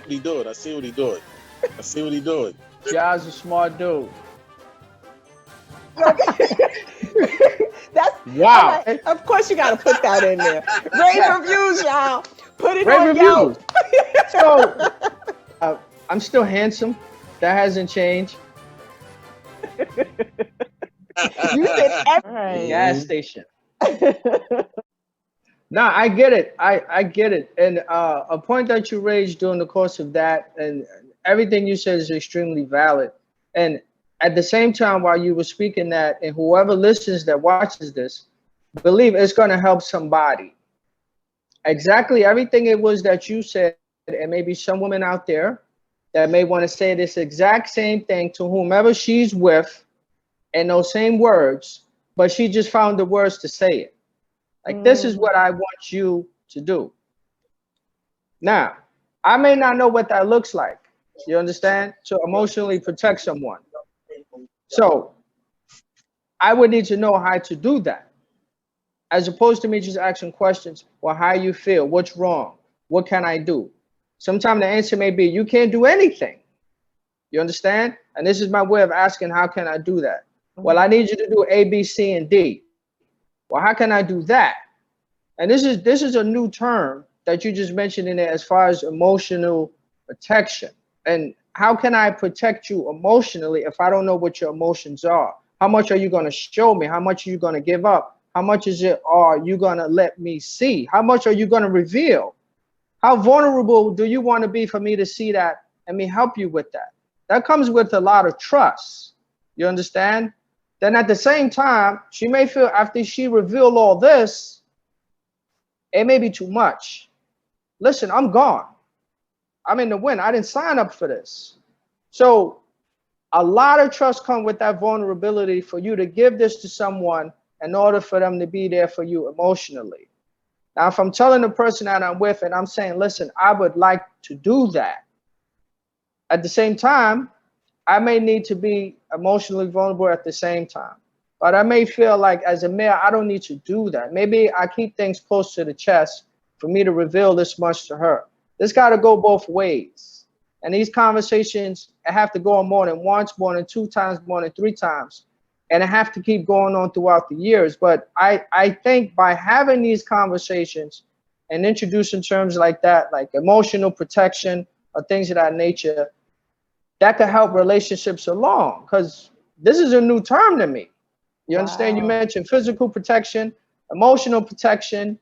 what he doing. I see what he doing. I see what he doing. Ja's a smart dude. That's all Wow. right. Of course, you got to put that in there. Rave Yeah. reviews, y'all. Put it Rave on reviews. Yelp. So I'm still handsome. That hasn't changed. You said All right. everything. Gas Mhm. station. No, I get it. I get it. And a point that you raised during the course of that, and everything you said is extremely valid. And at the same time, while you were speaking that, and whoever listens that watches this, believe it's going to help somebody. Exactly everything it was that you said, and maybe some women out there that may want to say this exact same thing to whomever she's with in those same words, but she just found the words to say it. Like, this is Mm, what I want you to do. Now, I may not know what that looks like. You understand? To emotionally protect someone. So I would need to know how to do that, as opposed to me just asking questions. Well, how you feel? What's wrong? What can I do? Sometimes the answer may be you can't do anything. You understand? And this is my way of asking, how can I do that? Well, I mhm. need you to do A, B, C, and D. Well, how can I do that? And this is a new term that you just mentioned in there as far as emotional protection. And how can I protect you emotionally if I don't know what your emotions are? How much are you going to show me? How much are you going to give up? How much is it are you going to let me see? How much are you going to reveal? How vulnerable do you want to be for me to see that and me help you with that? That comes with a lot of trust. You understand? Then at the same time, she may feel after she revealed all this, it may be too much. Listen, I'm gone. I'm in the wind. I didn't sign up for this. So a lot of trust comes with that vulnerability for you to give this to someone in order for them to be there for you emotionally. Now, if I'm telling the person that I'm with and I'm saying, listen, I would like to do that, at the same time, I may need to be emotionally vulnerable at the same time. But I may feel like as a male, I don't need to do that. Maybe I keep things close to the chest for me to reveal this much to her. This got to go both ways. And these conversations have to go on more than once, more than two times, more than three times. And it have to keep going on throughout the years. But I think by having these conversations and introducing terms like that, like emotional protection or things of that nature, that could help relationships along, because this is a new term to me. You understand? You Wow. mentioned physical protection, emotional protection.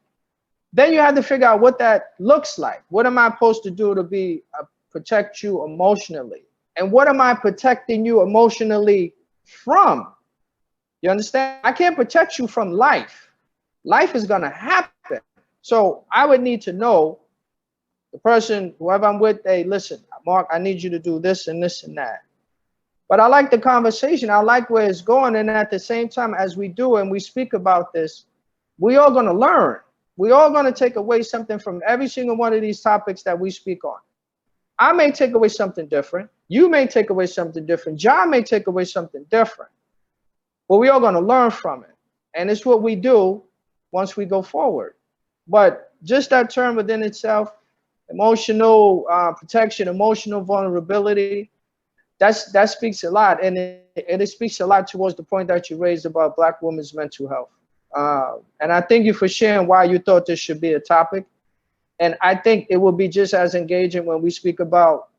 Then you have to figure out what that looks like. What am I supposed to do to be protect you emotionally? And what am I protecting you emotionally from? You understand? I can't protect you from life. Life is gonna happen. So I would need to know the person, whoever I'm with, hey, listen, Mark, I need you to do this and this and that. But I like the conversation. I like where it's going. And at the same time, as we do and we speak about this, we all going to learn. We all going to take away something from every single one of these topics that we speak on. I may take away something different. You may take away something different. John may take away something different. But we all going to learn from it. And it's what we do once we go forward. But just that term within itself, emotional protection, emotional vulnerability, that speaks a lot, and it speaks a lot towards the point that you raised about Black women's mental health. And I thank you for sharing why you thought this should be a topic. And I think it will be just as engaging when we speak about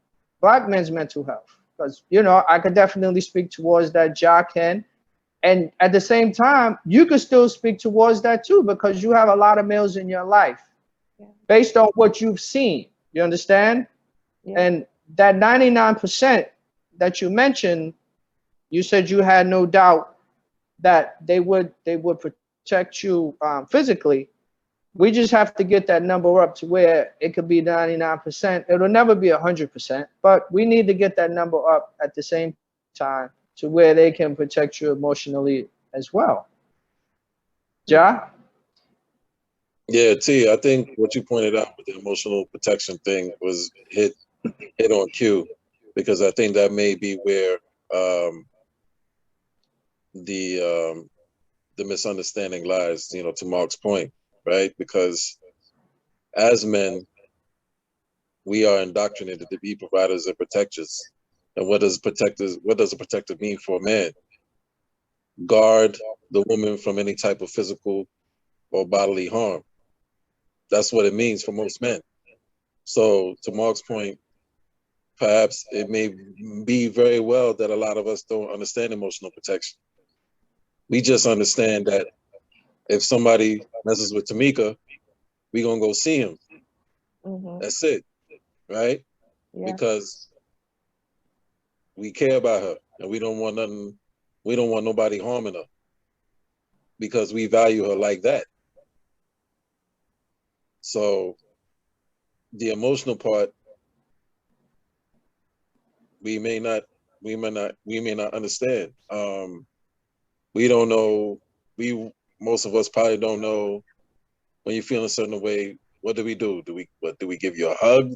Black men's mental health, because I could definitely speak towards that, Ja can, and at the same time, you could still speak towards that too, because you have a lot of males in your life, Yeah. based on what you've seen. You understand? Yeah. And that 99% that you mentioned, you said you had no doubt that they would protect you physically. We just have to get that number up to where it could be 99%. It'll never be 100%, but we need to get that number up at the same time to where they can protect you emotionally as well. Yeah. Ja? Yeah, T. I think what you pointed out with the emotional protection thing was hit on cue, because I think that may be where um, the um, the misunderstanding lies. To Mark's point, right? Because as men, we are indoctrinated to be providers and protectors. And what does a protector mean for a man? Guard the woman from any type of physical or bodily harm. That's what it means for most men. So to Mark's point, perhaps it may be very well that a lot of us don't understand emotional protection. We just understand that if somebody messes with Tamika, we gonna go see him. Mm-hmm. That's it, right? Yeah. Because we care about her and we don't want nothing, we don't want nobody harming her because we value her like that. So the emotional part, we may not understand. We don't know, most of us probably don't know when you feel a certain way, what do we do? Do we give you a hug?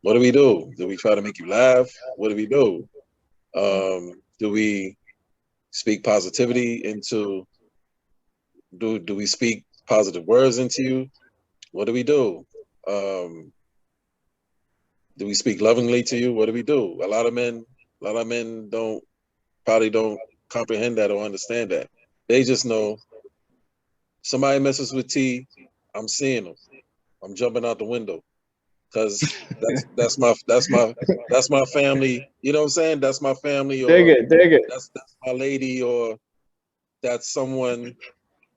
What do we do? Do we try to make you laugh? What do we do? Do we speak positivity into, do we speak positive words into you? What do we do? Do we speak lovingly to you? What do we do? A lot of men probably don't comprehend that or understand that. They just know somebody messes with T, I'm seeing them. I'm jumping out the window because that's my family. You know what I'm saying? That's my family, or Dig it. that's my lady, or that's someone,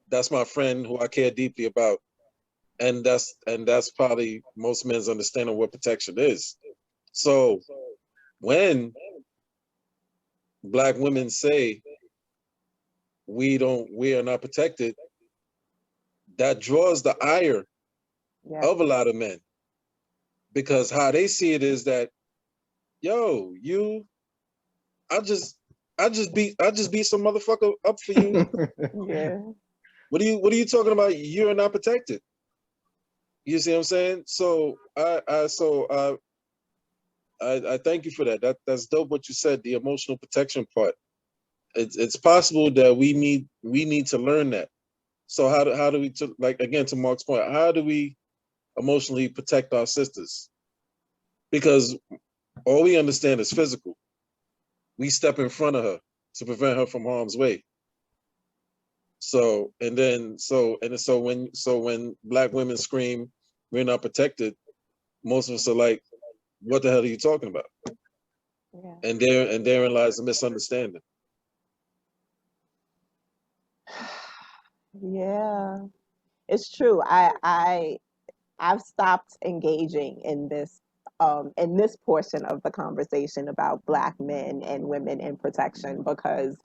that's my friend who I care deeply about. And that's probably most men's understanding what protection is. So when Black women say we are not protected, that draws the ire Yeah. of a lot of men, because how they see it is that, yo, I just beat some motherfucker up for you. Yeah. What are you talking about? You're not protected. You see what I'm saying? So I thank you for that. That's dope what you said, the emotional protection part. It's possible that we need to learn that. So how do we, like, again, to Mark's point, how do we emotionally protect our sisters? Because all we understand is physical. We step in front of her to prevent her from harm's way. So when Black women scream, we're not protected, most of us are like, what the hell are you talking about? Yeah. And therein lies a misunderstanding. Yeah. It's true. I've stopped engaging in this portion of the conversation about Black men and women in protection because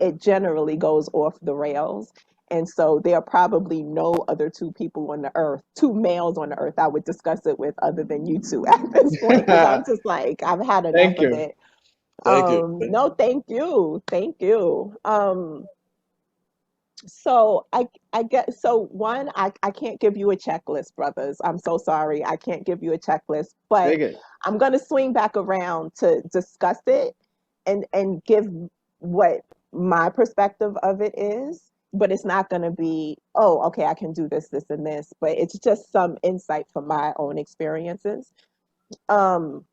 it generally goes off the rails. And so there are probably no other two males on the earth I would discuss it with other than you two at this point, because I'm just like, I've had enough Thank of you. it. Thank you. No, thank you. Thank you. So I get, so one, I can't give you a checklist, brothers. I'm so sorry. I can't give you a checklist, but Dig it. I'm gonna swing back around to discuss it and give what my perspective of it is. But it's not gonna be, oh, okay, I can do this, this, and this. But it's just some insight from my own experiences. Um,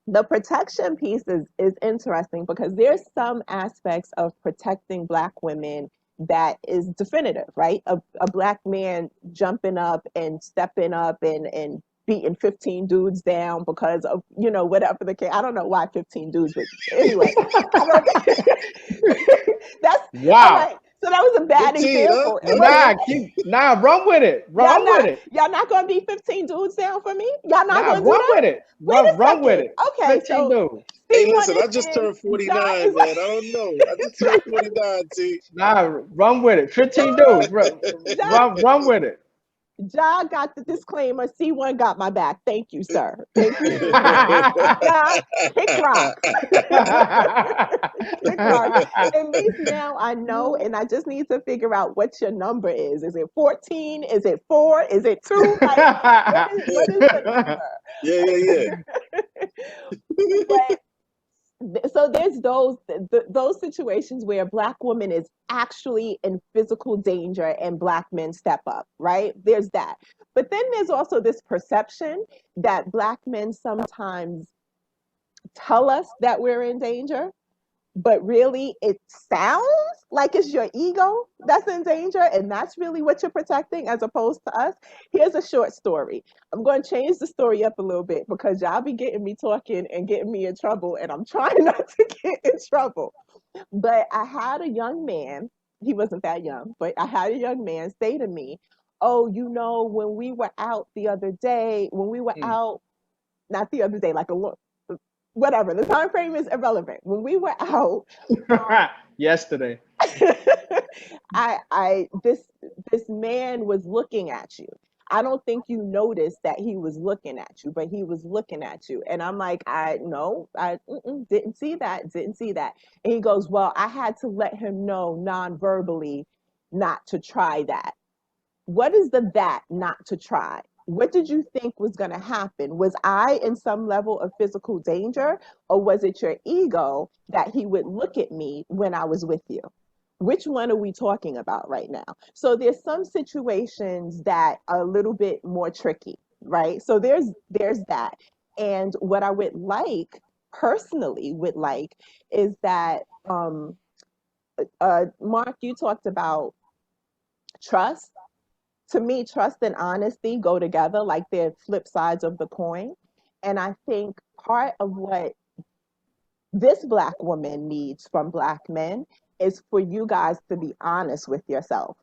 the protection piece is interesting because there's some aspects of protecting Black women that is definitive, right? A Black man jumping up and stepping up and beating 15 dudes down because of, whatever the case. I don't know why 15 dudes, but anyway, I don't that's all Wow. right. So that was a bad 15, huh? example. It wasn't. Run with it. Y'all Run with not it. y'all not gonna beat 15 dudes down for me? Y'all not Nah, gonna do run that? with it. Wait a Run with second. it. Okay, 15 so dudes. Hey, C1 listen, I just is turned John 49, is man. I don't know. I just turned 49, T. Nah, run with it. 15 dudes. John, Run with it. John got the disclaimer. C1 got my back. Thank you, sir. Thank you. John, kick rocks. Kick rocks. At least now I know, and I just need to figure out what your number is. Is it 14? Is it 4? Is it 2? Like, what is the number? Yeah. But so there's those situations where a Black woman is actually in physical danger and Black men step up, right? There's that. But then there's also this perception that Black men sometimes tell us that we're in danger, but really it sounds like it's your ego that's in danger, and that's really what you're protecting as opposed to us. Here's a short story. I'm going to change the story up a little bit because y'all be getting me talking and getting me in trouble, and I'm trying not to get in trouble. But I had a young man, he wasn't that young, but I had a young man say to me, oh, when we were out the other day, when we were Mm. out, not the other day, like whatever, the time frame is irrelevant. When we were out, Yesterday. this man was looking at you. I don't think you noticed that he was looking at you, but he was looking at you. And I'm like, I no, I didn't see that, didn't see that. And he goes, well, I had to let him know non-verbally not to try that. What is the that not to try? What did you think was going to happen? Was I in some level of physical danger, or was it your ego that he would look at me when I was with you? Which one are we talking about right now? So there's some situations that are a little bit more tricky, right? So there's that. And what I would like, personally would like, is that Mark, you talked about trust. To me, trust and honesty go together like they're flip sides of the coin. And I think part of what this Black woman needs from Black men is for you guys to be honest with yourself.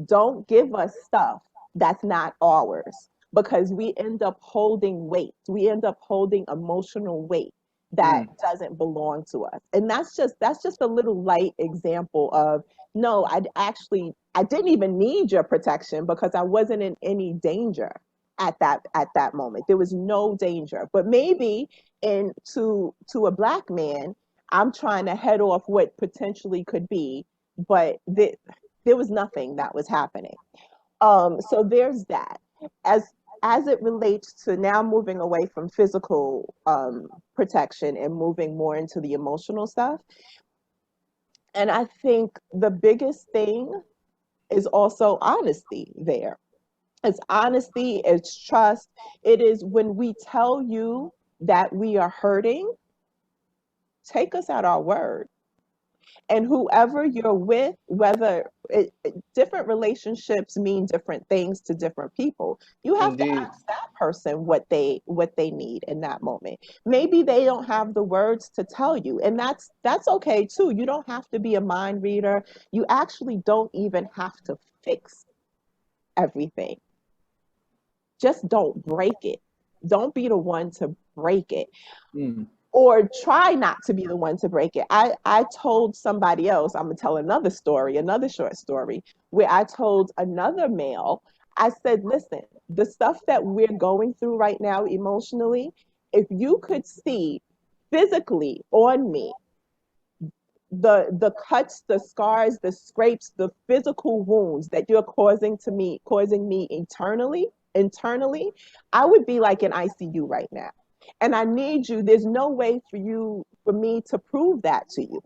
Don't give us stuff that's not ours, because we end up holding weight. We end up holding emotional weight that Mm. doesn't belong to us. And that's just a little light example of, no, I didn't even need your protection because I wasn't in any danger at that moment. There was no danger. But maybe to a Black man, I'm trying to head off what potentially could be, but there was nothing that was happening. So there's that. As as it relates to now moving away from physical protection and moving more into the emotional stuff. And I think the biggest thing is also honesty there. It's honesty, it's trust. It is when we tell you that we are hurting, take us at our word. And whoever you're with, different relationships mean different things to different people. You have to Indeed. ask that person what they need in that moment. Maybe they don't have the words to tell you, and that's okay too. You don't have to be a mind reader. You actually don't even have to fix everything. Just don't break it. Don't be the one to break it, Mm. or try not to be the one to break it. I told somebody else, I'm gonna tell another story, another short story, where I told another male, I said, listen, the stuff that we're going through right now emotionally, if you could see physically on me the cuts, the scars, the scrapes, the physical wounds that you're causing me internally, I would be like in ICU right now. And I need you. There's no way for me to prove that to you,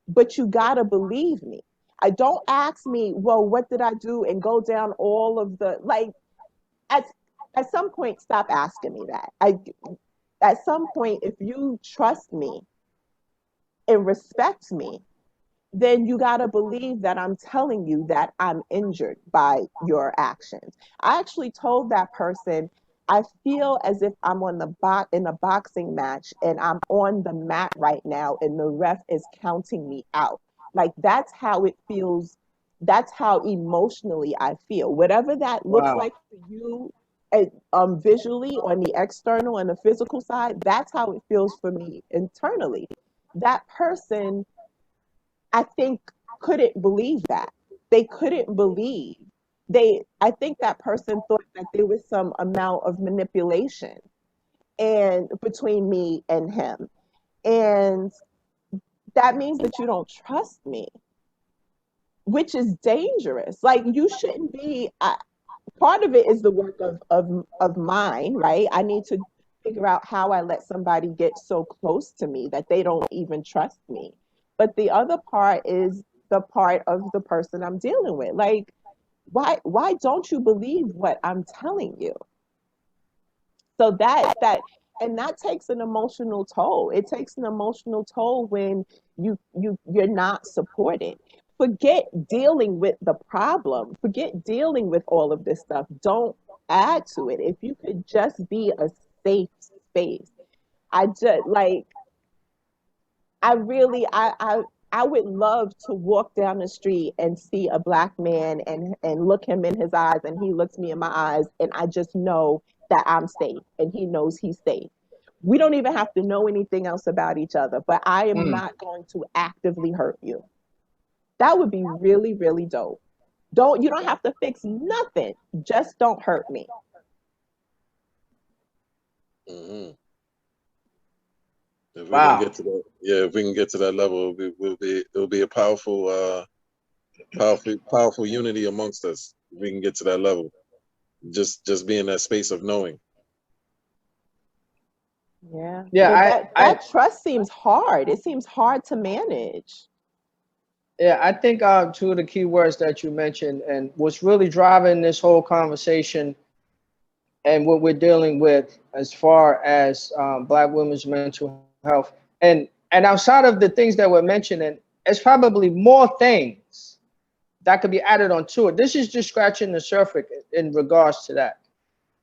but you gotta believe me. I don't ask me, well, what did I do, and go down all of the like. At at some point, stop asking me that. At some point, if you trust me and respect me, then you got to believe that I'm telling you that I'm injured by your actions. I actually told that person, I feel as if I'm in a boxing match and I'm on the mat right now and the ref is counting me out. Like that's how it feels. That's how emotionally I feel. Whatever that looks Wow. like for you, visually on the external and the physical side, that's how it feels for me internally. That person, I think, couldn't believe that. They couldn't believe. I think that person thought that there was some amount of manipulation and between me and him. And that means that you don't trust me, which is dangerous. Like you shouldn't be part of it is the work of mine, right? I need to figure out how I let somebody get so close to me that they don't even trust me. But the other part is the part of the person I'm dealing with. Like why don't you believe what I'm telling you? So and that takes an emotional toll. It takes an emotional toll when you're not supported. Forget dealing with the problem. Forget dealing with all of this stuff. Don't add to it. If you could just be a safe space. I just like I really I would love to walk down the street and see a black man and look him in his eyes and he looks me in my eyes and I just know that I'm safe and he knows he's safe. We don't even have to know anything else about each other, but I am Mm. not going to actively hurt you. That would be really, really dope. You don't have to fix nothing. Just don't hurt me. Hmm. If we can Wow. get to that, yeah, if we can get to that level, it'll be a powerful, powerful unity amongst us. If we can get to that level, just be in that space of knowing. Yeah. Yeah, But I that trust seems hard. It seems hard to manage. yeah, I think two of the key words that you mentioned and what's really driving this whole conversation and what we're dealing with as far as Black women's mental health and outside of the things that we're mentioning, it's probably more things that could be added onto it. This is just scratching the surface in regards to that.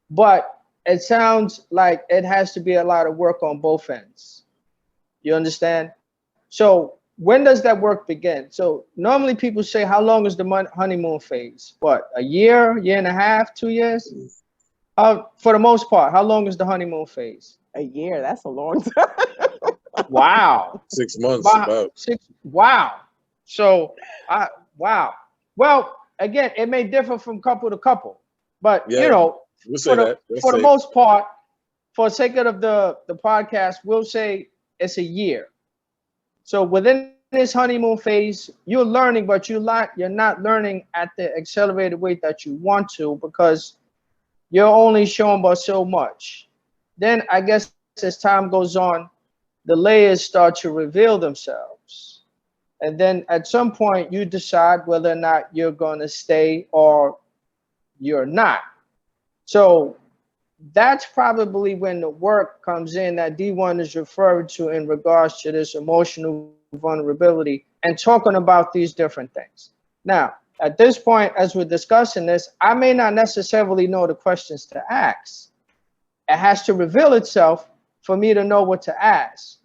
But it sounds like it has to be a lot of work on both ends. You understand? So when does that work begin? So normally people say, how long is the honeymoon phase? What, a year and a half, 2 years? For the most part, how long is the honeymoon phase? A year, that's a long time. Wow. 6 months, Wow. about. Wow. So, wow. Well, again, it may differ from couple to couple, but Yeah, we'll say that. That's for the safe. most part, for the sake of the podcast, we'll say it's a year. So within this honeymoon phase, you're learning, but you're not learning at the accelerated rate that you want to because you're only showing but so much. Then I guess as time goes on, the layers start to reveal themselves. And then at some point you decide whether or not you're going to stay or you're not. So that's probably when the work comes in that D1 is referring to in regards to this emotional vulnerability and talking about these different things. Now, at this point, as we're discussing this, I may not necessarily know the questions to ask. It has to reveal itself for me to know what to ask.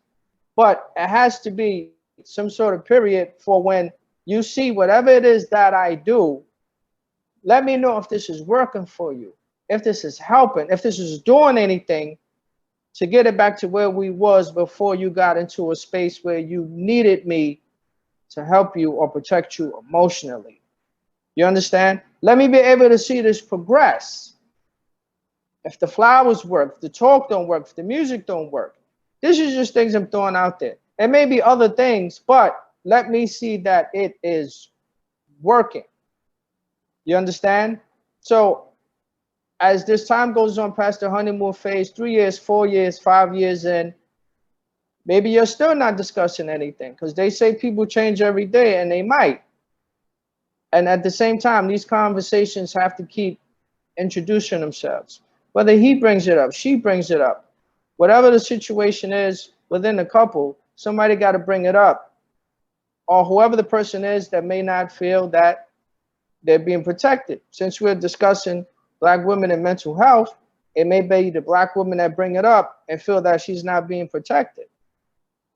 But it has to be some sort of period for when you see whatever it is that I do, let me know if this is working for you, if this is helping, if this is doing anything to get it back to where we was before you got into a space where you needed me to help you or protect you emotionally. You understand? Let me be able to see this progress. If the flowers work, if the talk don't work, if the music don't work, this is just things I'm throwing out there. It may be other things, but let me see that it is working. You understand? So as this time goes on past the honeymoon phase, 3 years, 4 years, 5 years in, maybe you're still not discussing anything because they say people change every day and they might. And at the same time, these conversations have to keep introducing themselves. Whether he brings it up, she brings it up, whatever the situation is within the couple, somebody got to bring it up. Or whoever the person is that may not feel that they're being protected. Since we're discussing Black women and mental health, it may be the Black woman that bring it up and feel that she's not being protected.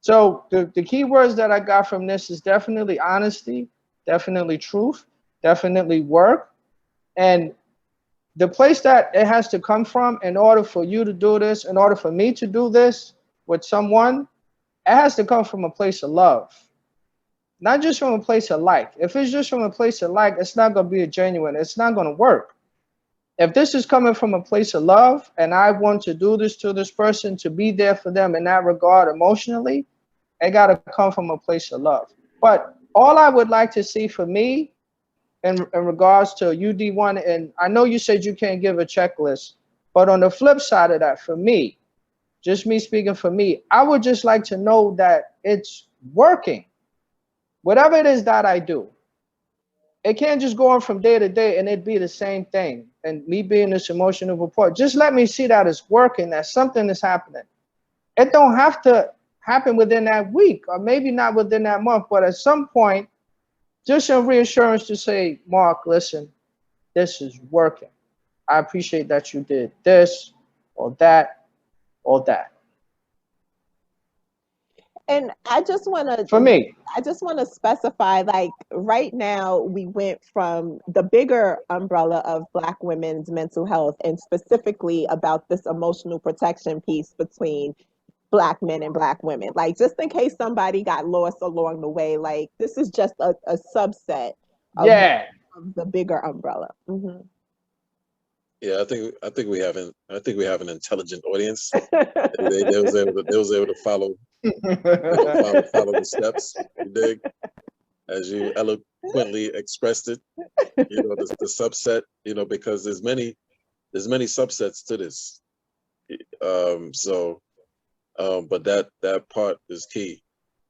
So the key words that I got from this is definitely honesty, definitely truth, definitely work. And the place that it has to come from in order for you to do this, in order for me to do this with someone, it has to come from a place of love, not just from a place of like. If it's just from a place of like, it's not going to be a genuine, it's not going to work. If this is coming from a place of love and I want to do this to this person to be there for them in that regard emotionally, it got to come from a place of love. But all I would like to see for me in regards to UD1, and I know you said you can't give a checklist, but on the flip side of that, for me, just me speaking for me, I would just like to know that it's working. Whatever it is that I do, It can't just go on from day to day and it be the same thing. And me being this emotional report, just let me see that it's working, that something is happening. It don't have to happen within that week, or maybe not within that month, but at some point, just some reassurance to say, Mark, listen, this is working. I appreciate that you did this or that or that. And For me, I just want to specify, like, right now we went from the bigger umbrella of Black women's mental health and specifically about this emotional protection piece between Black men and Black women. Like, just in case somebody got lost along the way, like, this is just a subset of, yeah. of the bigger umbrella. Yeah, I think we have an intelligent audience. They was able to follow follow the steps. You dig? As you eloquently expressed it, the subset, because there's many subsets to this. But that part is key.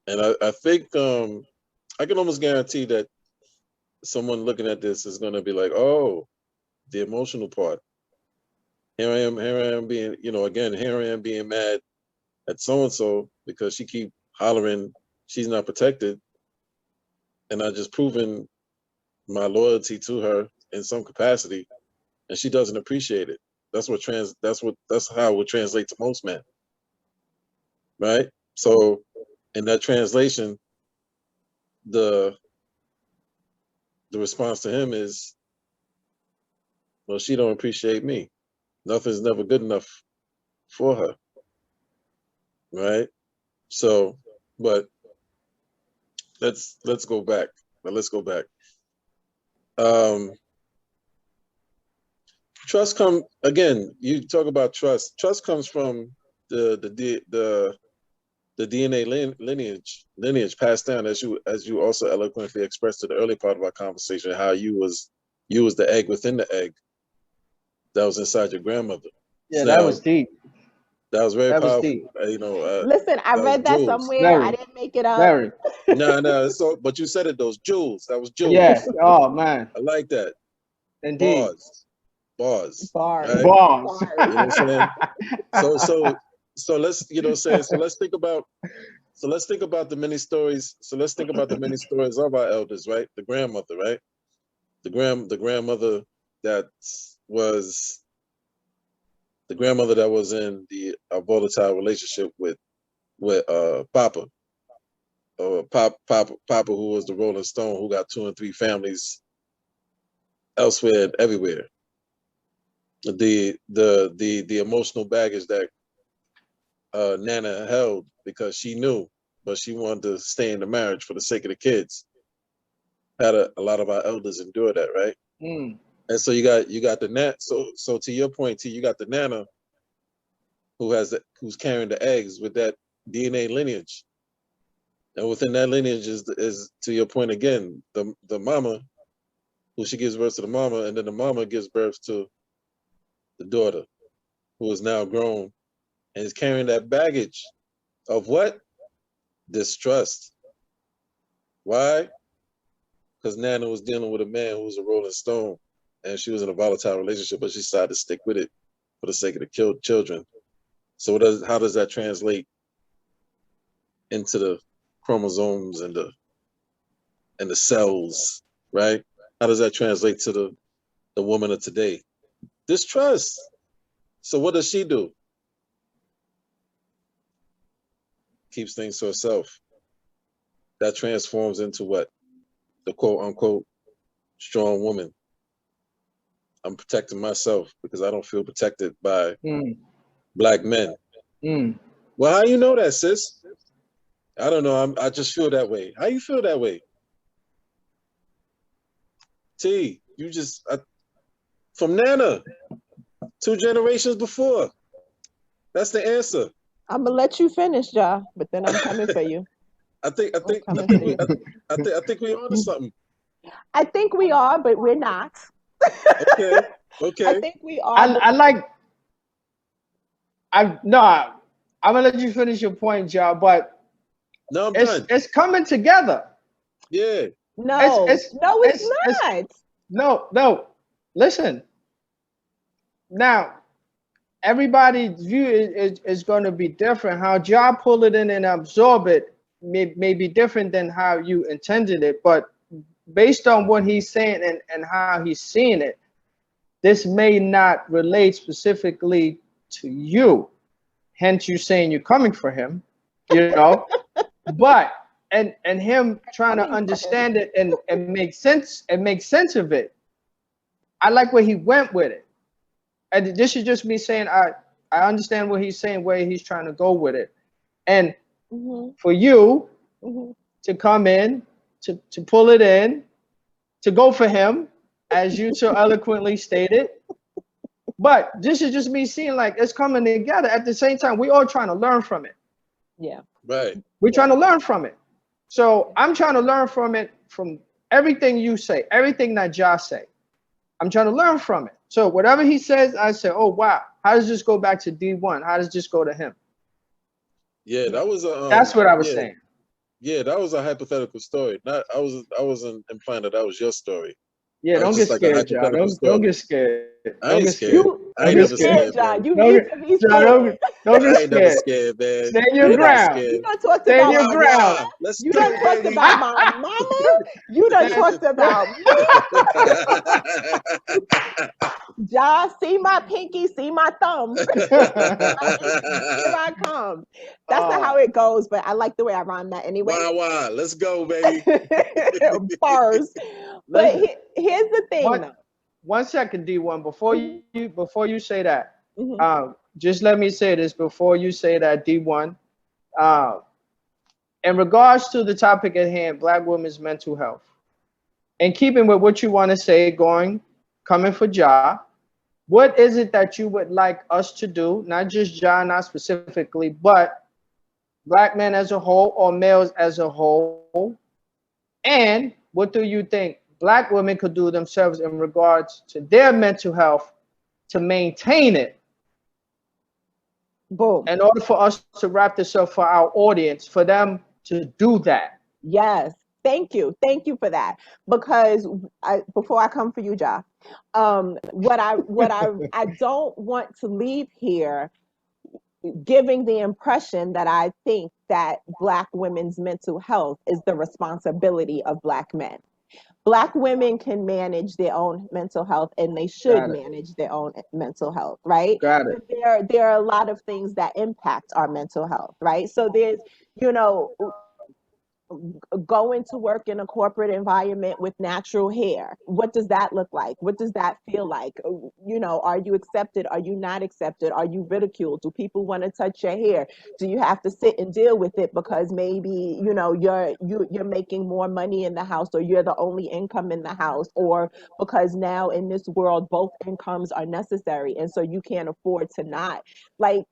And I think I can almost guarantee that someone looking at this is gonna be like, oh, the emotional part. Here I am being, again, here I am being mad at so and so because she keep hollering she's not protected, and I just proven my loyalty to her in some capacity, and she doesn't appreciate it. That's how it would translate to most men, right? So in that translation, the response to him is, well, she don't appreciate me. Nothing's never good enough for her, right? So, but let's go back. Let's go back. Trust again. You talk about trust. Trust comes from the DNA lineage passed down, as you also eloquently expressed in the early part of our conversation, how you was the egg within the egg that was inside your grandmother. Yeah, So that was deep. that was very That was powerful. deep. Listen, I read that somewhere. I Very, didn't make it up. very. No. So, but you said it, those jewels. That was jewels. Yeah. Oh man. I like that. Indeed. Bars. Bars. Right? Bars. You know what I'm saying? So let's, so let's think about the many stories. So let's think about the many stories of our elders, right? The grandmother, right? The grandmother that was in a volatile relationship with Papa. Papa, who was the Rolling Stone, who got 2 and 3 families elsewhere and everywhere. The emotional baggage that Nana held because she knew, but she wanted to stay in the marriage for the sake of the kids. Had a lot of our elders endure that, right? Mm. And so you got the Nana. So to your point, T, you got the Nana who's carrying the eggs with that DNA lineage. And within that lineage is to your point again, the mama, who she gives birth to the mama, and then the mama gives birth to the daughter, who is now grown and is carrying that baggage of what? Distrust. Why? Because Nana was dealing with a man who was a Rolling Stone, and she was in a volatile relationship, but she decided to stick with it for the sake of the children. So how does that translate into the chromosomes and the cells, right? How does that translate to the woman of today? Distrust. So what does she do? Keeps things to herself. That transforms into what? The quote unquote strong woman. I'm protecting myself because I don't feel protected by Black men. Well, how you know that, sis? I don't know. I just feel that way. How you feel that way? T, you just from Nana, 2 generations before. That's the answer. I'm gonna let you finish, Ja, but then I'm coming for you. I think we onto something. I think we are, but we're not. Okay. I think we are. I'm gonna let you finish your point, y'all, but no, I'm done. It's coming together. Yeah. it's No, it's no, it's it's not. no. Listen, now everybody's view is going to be different. How y'all pull it in and absorb it may be different than how you intended it. But based on what he's saying and how he's seeing it, this may not relate specifically to you. Hence, you saying you're coming for him, you know. But and him trying to Coming for him. understand it and make sense of it. I like where he went with it. And this is just me saying I understand what he's saying, where he's trying to go with it. And Hmm. for you Hmm. to come in, to pull it in, to go for him, as you so eloquently stated. But this is just me seeing like it's coming together. At the same time, we all trying to learn from it. Yeah. Right. We're Yeah. trying to learn from it. So I'm trying to learn from it, from everything you say, everything that Josh say. I'm trying to learn from it. So whatever he says, I say, oh wow, how does this go back to D1? How does this go to him? Yeah, Yeah. that was a That's what I was saying. yeah, that was a hypothetical story. Not I wasn't implying that that was your story. Yeah, That was don't get just like a scared, John. hypothetical Don't story. get scared. I Don't ain't get scared. scared. I Don't ain't get You never scared. scared, scared, John. man. You Don't need get, to be John, scared. don't get I ain't never scared. scared, man. Stay in I your ain't never ground. You scared. done talked Stay in about your my Wah ground. mama. wah. Let's You done go, talked baby. about my mama. You done talked about me. Ja, see my pinky, see my thumb. Here I come. That's not how uh, it goes, but I like the way I rhyme that anyway. Wah wah. Let's go, baby. Bars. But listen, here's the thing, one though. 1 second, D1. Mhm, Before you say that, mhm. just let me say this before you say that, D1. Uh, in regards to the topic at hand, Black women's mental health, and keeping with what you want to say, coming for Ja, what is it that you would like us to do? Not just Ja, not specifically, but Black men as a whole or males as a whole. And what do you think Black women could do themselves in regards to their mental health to maintain it Boom. in order for us to wrap this up for our audience, for them to do that? Yes. Thank you. Thank you for that. Because before I come for you, Ja, what I don't want to leave here giving the impression that I think that Black women's mental health is the responsibility of Black men. Black women can manage their own mental health and they should Got it. manage their own mental health, right? Got it. But there are a lot of things that impact our mental health, right? So there's, you know, going to work in a corporate environment with natural hair. What does that look like? What does that feel like? You know, are you accepted? Are you not accepted? Are you ridiculed? Do people want to touch your hair? Do you have to sit and deal with it because maybe, you know, you're making more money in the house, or you're the only income in the house, or because now in this world both incomes are necessary and so you can't afford to not. Like,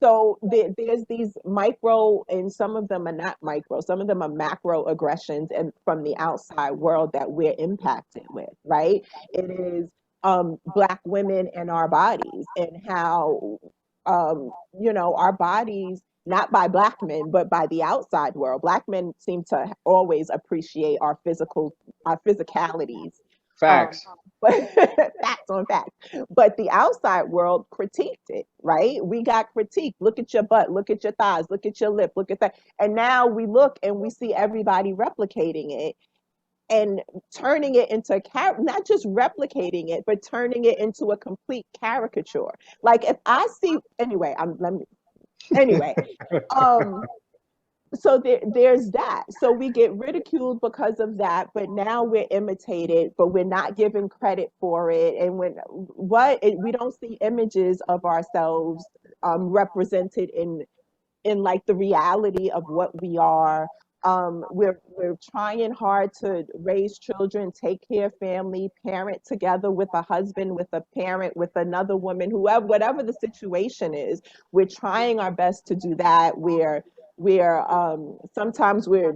so there's these micro, and some of them are not micro, some of them are macro aggressions and from the outside world that we're impacted with, right? It is Black women and our bodies, and how you know, our bodies, not by Black men but by the outside world. Black men seem to always appreciate our physicalities, um, Facts. but facts on facts. But the outside world critiqued it, right? We got critiqued. Look at your butt, look at your thighs, look at your lip, look at that. And now we look and we see everybody replicating it and turning it into not just replicating it, but turning it into a complete caricature. Like if I see, anyway, anyway, um, so there's that. So we get ridiculed because of that, but now we're imitated, but we're not given credit for it. And we don't see images of ourselves represented in like the reality of what we are. We're trying hard to raise children, take care of family, parent together with a husband, with a parent, with another woman, whoever, whatever the situation is. We're trying our best to do that. Sometimes we're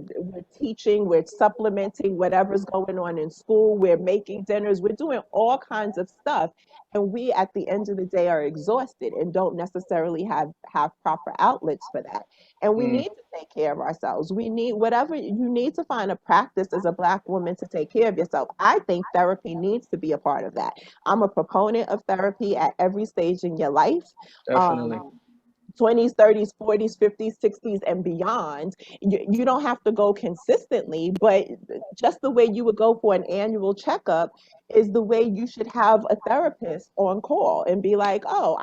teaching, we're supplementing whatever's going on in school, we're making dinners, we're doing all kinds of stuff, and we at the end of the day are exhausted and don't necessarily have proper outlets for that. And we Mm, need to take care of ourselves. We need whatever you need to find a practice as a Black woman to take care of yourself. I think therapy needs to be a part of that. I'm a proponent of therapy at every stage in your life. definitely. Um, 20s, 30s, 40s, 50s, 60s, and beyond. You don't have to go consistently, but just the way you would go for an annual checkup is the way you should have a therapist on call and be like, oh,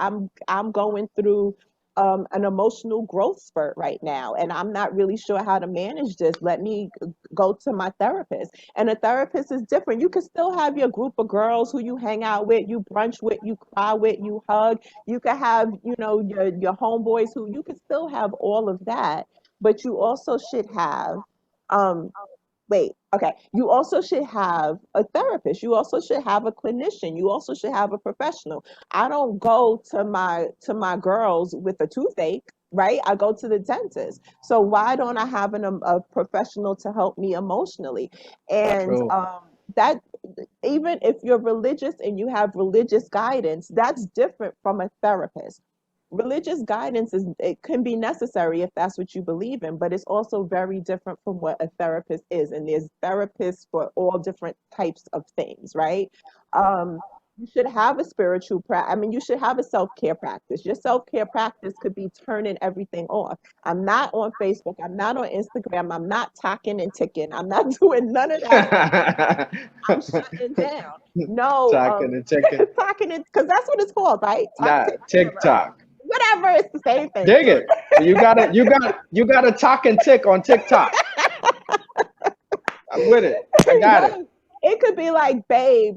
I'm going through an emotional growth spurt right now, and I'm not really sure how to manage this. Let me go to my therapist. And a therapist is different. You can still have your group of girls who you hang out with, you brunch with, you cry with, you hug. You could have, your homeboys who you could still have all of that, but you also should have um wait, okay. You also should have a therapist. You also should have a clinician. You also should have a professional. I don't go to my girls with a toothache, right? I go to the dentist. So why don't I have a professional to help me emotionally? And True. that even if you're religious and you have religious guidance, that's different from a therapist. Religious guidance is it can be necessary if that's what you believe in, but it's also very different from what a therapist is. And there's therapists for all different types of things, right? You should have a spiritual practice. I mean, you should have a self-care practice. Your self-care practice could be turning everything off. I'm not on Facebook. I'm not on Instagram. I'm not talking and ticking. I'm not doing none of that. I'm shutting down. No, Talking and ticking. talking it because that's what it's called, right? Talk, Nah, tick, whatever. TikTok. Whatever, it's the same thing. Dig it. You gotta talk and tick on TikTok. I'm with it. I got it. No, it could be like, babe,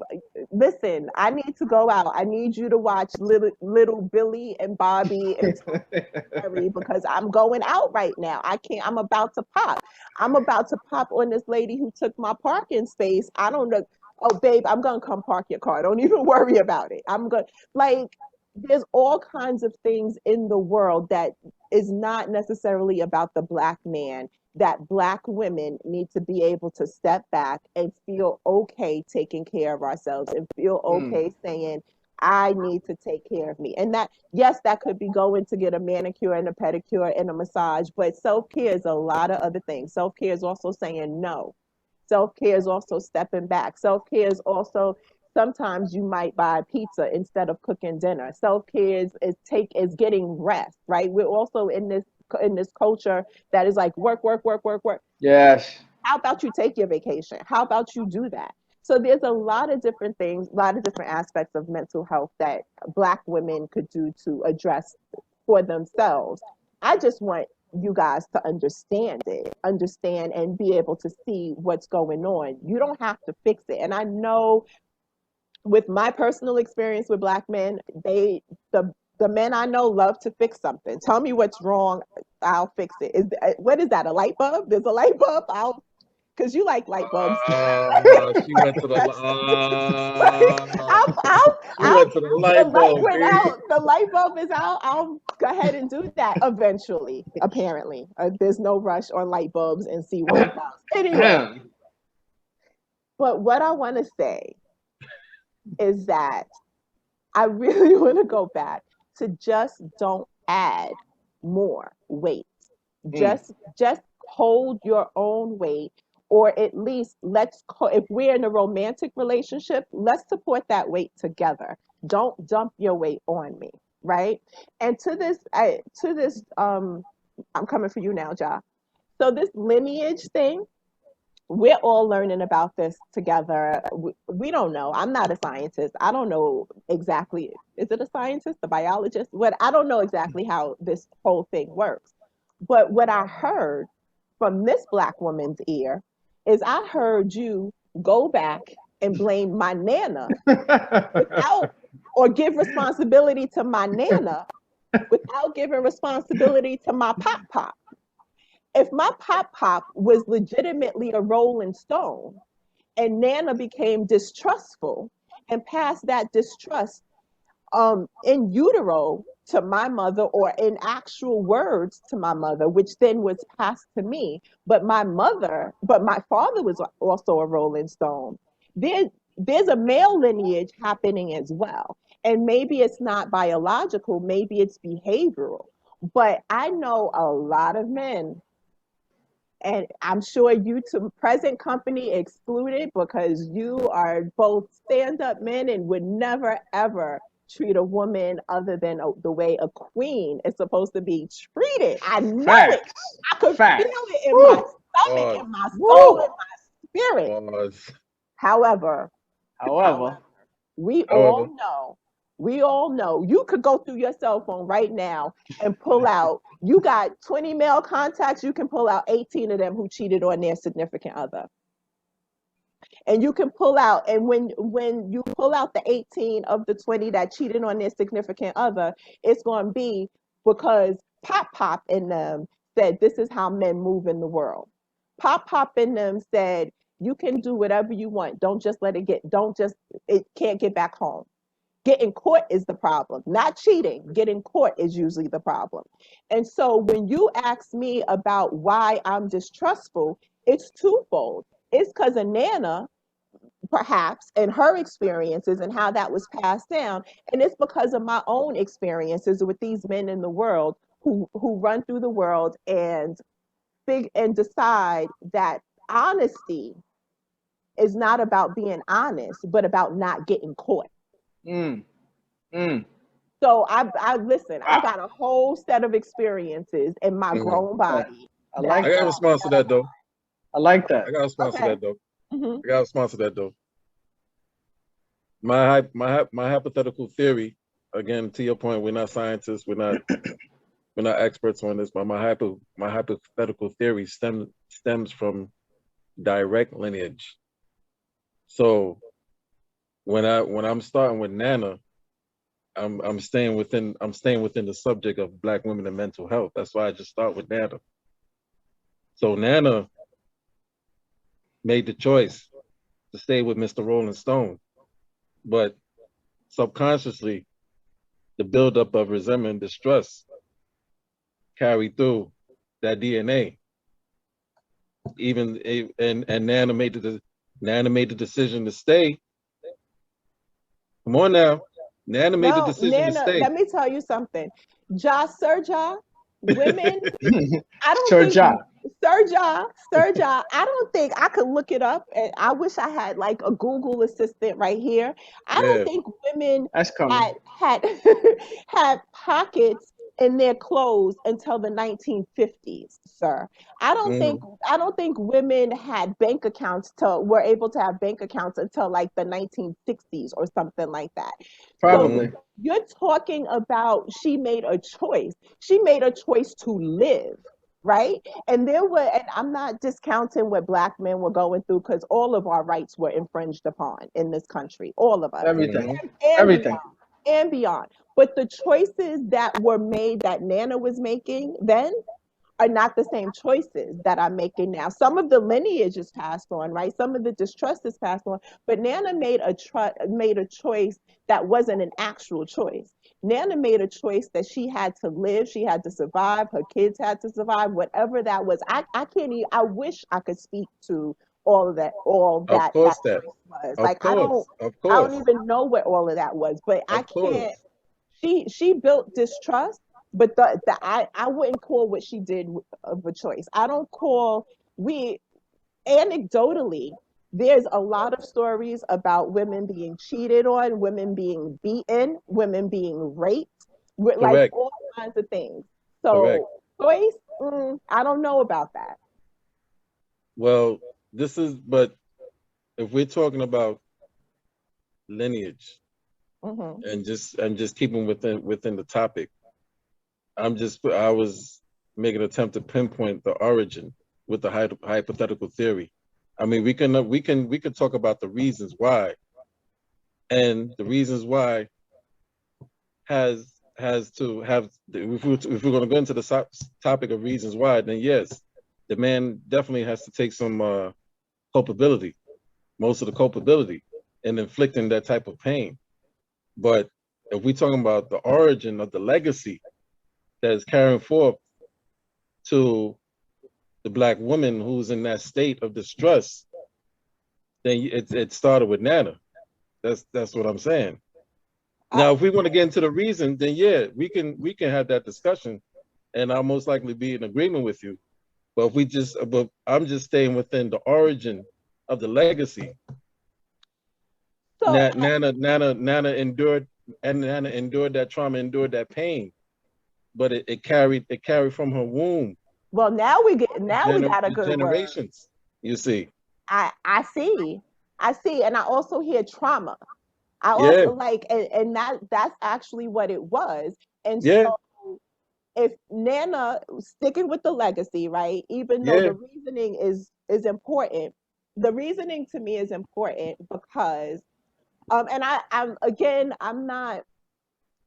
listen, I need to go out. I need you to watch little Billy and Bobby and Terry because I'm going out right now. I can't. I'm about to pop. I'm about to pop on this lady who took my parking space. I don't know. Oh, babe, I'm gonna come park your car. Don't even worry about it. I'm gonna like. There's all kinds of things in the world that is not necessarily about the Black man, that Black women need to be able to step back and feel okay taking care of ourselves and feel Mm, okay saying, I need to take care of me. And that, yes, that could be going to get a manicure and a pedicure and a massage, but self care is a lot of other things. Self care is also saying no. Self care is also stepping back. Self care is also sometimes you might buy pizza instead of cooking dinner. Self care is getting rest, right? We're also in this culture that is like work, work, work, work, work. yes. How about you take your vacation? How about you do that? So there's a lot of different things, a lot of different aspects of mental health that Black women could do to address for themselves. I just want you guys to understand and be able to see what's going on. You don't have to fix it. And I know with my personal experience with Black men, the men I know love to fix something. Tell me what's wrong, I'll fix it. What is that? A light bulb? There's a light bulb. I'll because you like light bulbs. She went to the she I'll went to the the light light bulb, went B. out. The light bulb is out. I'll go ahead and do that eventually. Apparently, there's no rush on light bulbs and C1000. Anyway, but what I want to say is that I really want to go back to just don't add more weight. Mm, Just hold your own weight, or at least if we're in a romantic relationship, let's support that weight together. Don't dump your weight on me, right? And to this I'm coming for you now, Ja. So this lineage thing, we're all learning about this together. We don't know. I'm not a scientist. I don't know exactly. Is it a scientist, a biologist? What I don't know exactly how this whole thing works. But what I heard from this Black woman's ear is I heard you go back and blame my nana without, or give responsibility to my nana without giving responsibility to my pop pop. If my pop pop was legitimately a rolling stone and Nana became distrustful and passed that distrust in utero to my mother, or in actual words to my mother, which then was passed to me. But my father was also a Rolling Stone. There's a male lineage happening as well. And maybe it's not biological, maybe it's behavioral. But I know a lot of men, and I'm sure you to present company excluded, because you are both stand-up men and would never ever treat a woman other than the way a queen is supposed to be treated. I know it. Facts. I could Facts. feel it in Woo. my stomach, Pause. in my Woo. soul, in my spirit. Pause. However, However, we However, all know, you could go through your cell phone right now and pull out, you got 20 male contacts, you can pull out 18 of them who cheated on their significant other. And you can pull out, and when you pull out the 18 of the 20 that cheated on their significant other, it's going to be because Pop in them said, this is how men move in the world. Pop in them said, you can do whatever you want. It can't get back home. Getting caught is the problem, not cheating. Getting caught is usually the problem. And so when you ask me about why I'm distrustful, it's twofold. It's because of Nana, perhaps, and her experiences and how that was passed down. And it's because of my own experiences with these men in the world who run through the world and decide that honesty is not about being honest, but about not getting caught. mm, mm. So I listen, I Wow. got a whole set of experiences in my grown body. I like I got a that. response to that though. I like that. I got a response to Okay. that though. Mhm. I got a response to that though. My hypothetical theory, again, to your point, we're not scientists, we're not experts on this, but my hypothetical theory stems from direct lineage. So when I'm starting with Nana, I'm staying within the subject of Black women and mental health. That's why I just start with Nana. So Nana made the choice to stay with Mr. Rolling Stone, but subconsciously, the buildup of resentment and distrust carried through that DNA. And Nana made the decision to stay. Come on now, Nana made the No, decision to Nana, stay. let me tell you something. Sir, women, I don't Sir think Ja. Serja, I don't think I could look it up. And I wish I had like a Google assistant right here. I don't Yeah, think women That's coming. had had pockets in their clothes until the 1950s, sir. I don't think women had bank accounts were able to have bank accounts until like the 1960s or something like that. Probably. So you're talking about she made a choice. She made a choice to live, right? And I'm not discounting what Black men were going through, because all of our rights were infringed upon in this country, all of us, Everything. and Everything. beyond, and beyond. But the choices that were made, that Nana was making then, are not the same choices that I'm making now. Some of the lineage is passed on, right? Some of the distrust is passed on, but Nana made a choice that wasn't an actual choice. Nana made a choice that she had to live, she had to survive, her kids had to survive, whatever that was. I can't even, I wish I could speak to all of that course that. choice was. Of Like course, of I don't course, even know what all of that was, but I of can't. course. She built distrust, but I wouldn't call what she did of a choice. I don't call we anecdotally. There's a lot of stories about women being cheated on, women being beaten, women being raped, like Correct, all kinds of things. correct. So choice, I don't know about that. Well, but if we're talking about lineage Hmm. and just keeping within the topic, I was making an attempt to pinpoint the origin with the hypothetical theory. I mean, we can talk about the reasons why, and the reasons why has to have, if we're going to go into the topic of reasons why, then yes, the man definitely has to take some culpability, most of the culpability, in inflicting that type of pain. But if we're talking about the origin of the legacy that is carrying forth to the Black woman who's in that state of distress, then it started with Nana. That's what I'm saying. Now, if we want to get into the reason, then yeah, we can have that discussion, and I'll most likely be in agreement with you. But but I'm just staying within the origin of the legacy. So Nana endured, and Nana endured that trauma, endured that pain, but it carried from her womb. well, now we got a good word. Generations. You see. I see, and I also hear trauma. I Yeah. also and that's actually what it was. And Yeah. so if Nana, sticking with the legacy, right? Even though Yeah. the reasoning is important, the reasoning to me is important because, and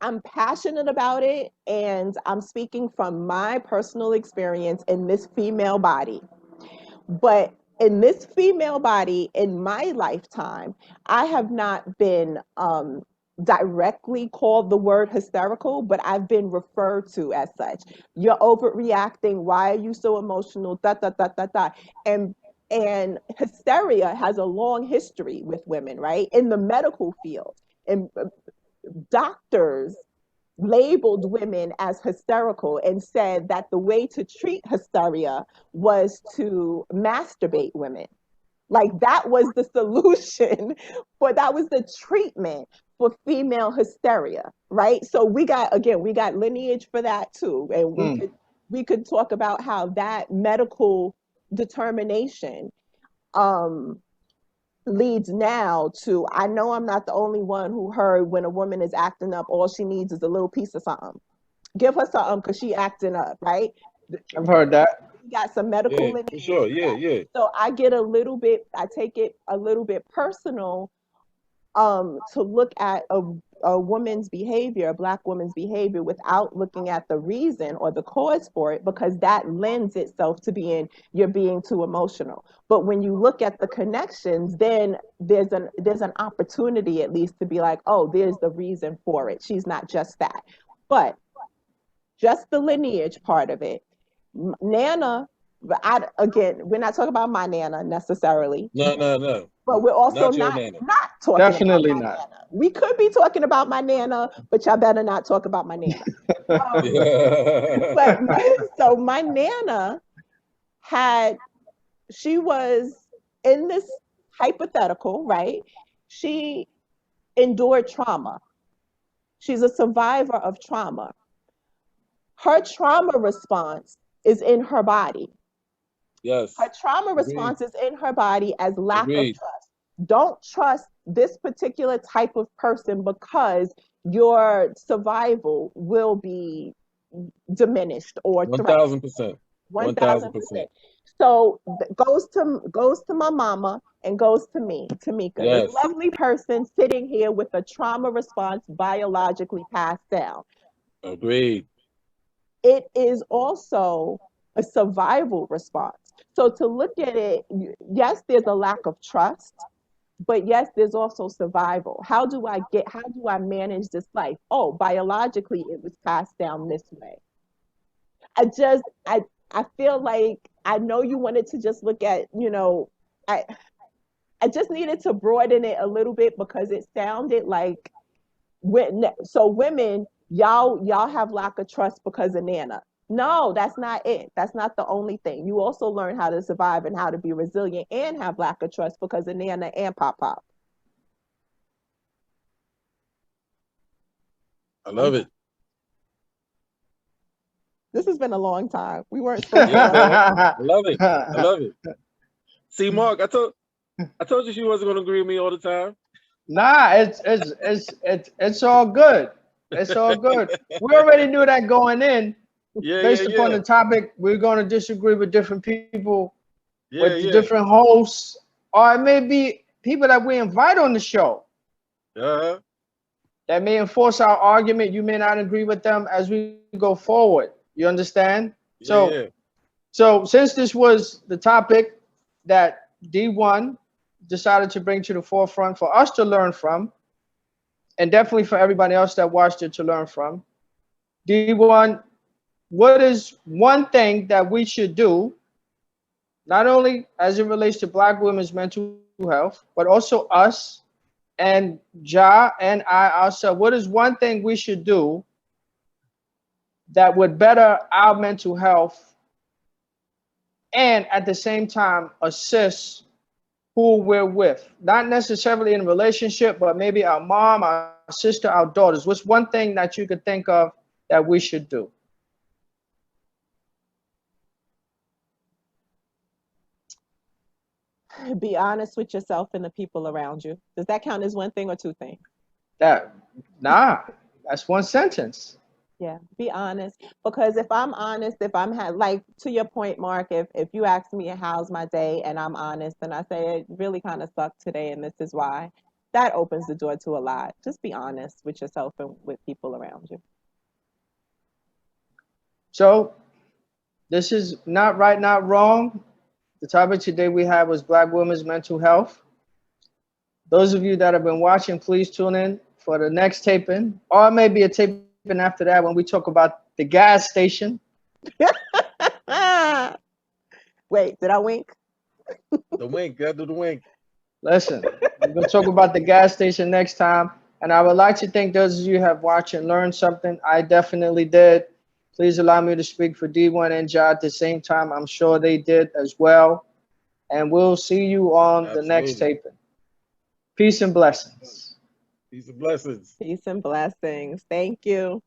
I'm passionate about it, and I'm speaking from my personal experience in this female body. But in this female body, in my lifetime, I have not been directly called the word hysterical, but I've been referred to as such. You're overreacting. Why are you so emotional? Da da da da da. And hysteria has a long history with women, right? In the medical field, and doctors labeled women as hysterical and said that the way to treat hysteria was to masturbate women. Like that was the solution, but that was the treatment for female hysteria, right? So we got lineage for that too, and we could talk about how that medical determination leads now to, I know I'm not the only one who heard when a woman is acting up, all she needs is a little piece of something. Give her something because she acting up, right? I've heard that. We got some medical Yeah, lineage. for sure. Yeah, yeah. So I take it a little bit personal to look at a woman's behavior, a Black woman's behavior, without looking at the reason or the cause for it, because that lends itself to you're being too emotional. But when you look at the connections, then there's an opportunity at least to be like, oh, there's the reason for it. She's not just that. But just the lineage part of it, Nana, again, we're not talking about my Nana necessarily. No. But we're also Not your not Nana. talking Definitely about my not. Nana. We could be talking about my Nana, but y'all better not talk about my Nana. But my Nana she was in this hypothetical, right? She endured trauma. She's a survivor of trauma. Her trauma response is in her body. Yes. Her trauma Agreed. response is in her body as lack Agreed. of trust. Don't trust this particular type of person because your survival will be diminished or 1,000%. 1,000%. So goes to my mama and goes to me, Tamika, Yes. this lovely person sitting here with a trauma response biologically passed down. Agreed. It is also a survival response. So to look at it, yes, there's a lack of trust, but yes, there's also survival. How do I manage this life? Oh, biologically, it was passed down this way. I feel like, I know you wanted to just look at, I just needed to broaden it a little bit because it sounded like women, y'all have lack of trust because of Nana. No, that's not it. That's not the only thing. You also learn how to survive and how to be resilient and have lack of trust because of Nana and Pop Pop. I love it. This has been a long time. We weren't supposed Yeah, to. man. I love it. I love it. See, Mark, I told you she wasn't going to agree with me all the time. Nah, it's all good. It's all good. We already knew that going in. Based upon the topic, we're going to disagree with different people, with the different hosts, or it may be people that we invite on the show. That may enforce our argument. You may not agree with them as we go forward. You understand? So since this was the topic that D1 decided to bring to the forefront for us to learn from, and definitely for everybody else that watched it to learn from. D1, what is one thing that we should do, not only as it relates to Black women's mental health, but also us and Ja and I ourselves? What is one thing we should do that would better our mental health and at the same time assist who we're with? Not necessarily in a relationship, but maybe our mom, our sister, our daughters. What's one thing that you could think of that we should do? Be honest with yourself and the people around you. Does that count as one thing or two things? Nah, that's one sentence. Yeah, be honest. Because if I'm honest, if I'm like to your point, Mark, if you ask me how's my day and I'm honest and I say it really kind of sucked today and this is why, that opens the door to a lot. Just be honest with yourself and with people around you. So this is not right, not wrong. The topic today we had was Black women's mental health. Those of you that have been watching, please tune in for the next taping, or maybe a taping after that when we talk about the gas station. Wait, did I wink? The wink, gotta do the wink. Listen, we're going to talk about the gas station next time. And I would like to thank those of you who have watched and learned something. I definitely did. Please allow me to speak for D1 and Ja at the same time. I'm sure they did as well. And we'll see you on the next Absolutely. taping. Peace and blessings. Peace and blessings. Peace and blessings. Thank you.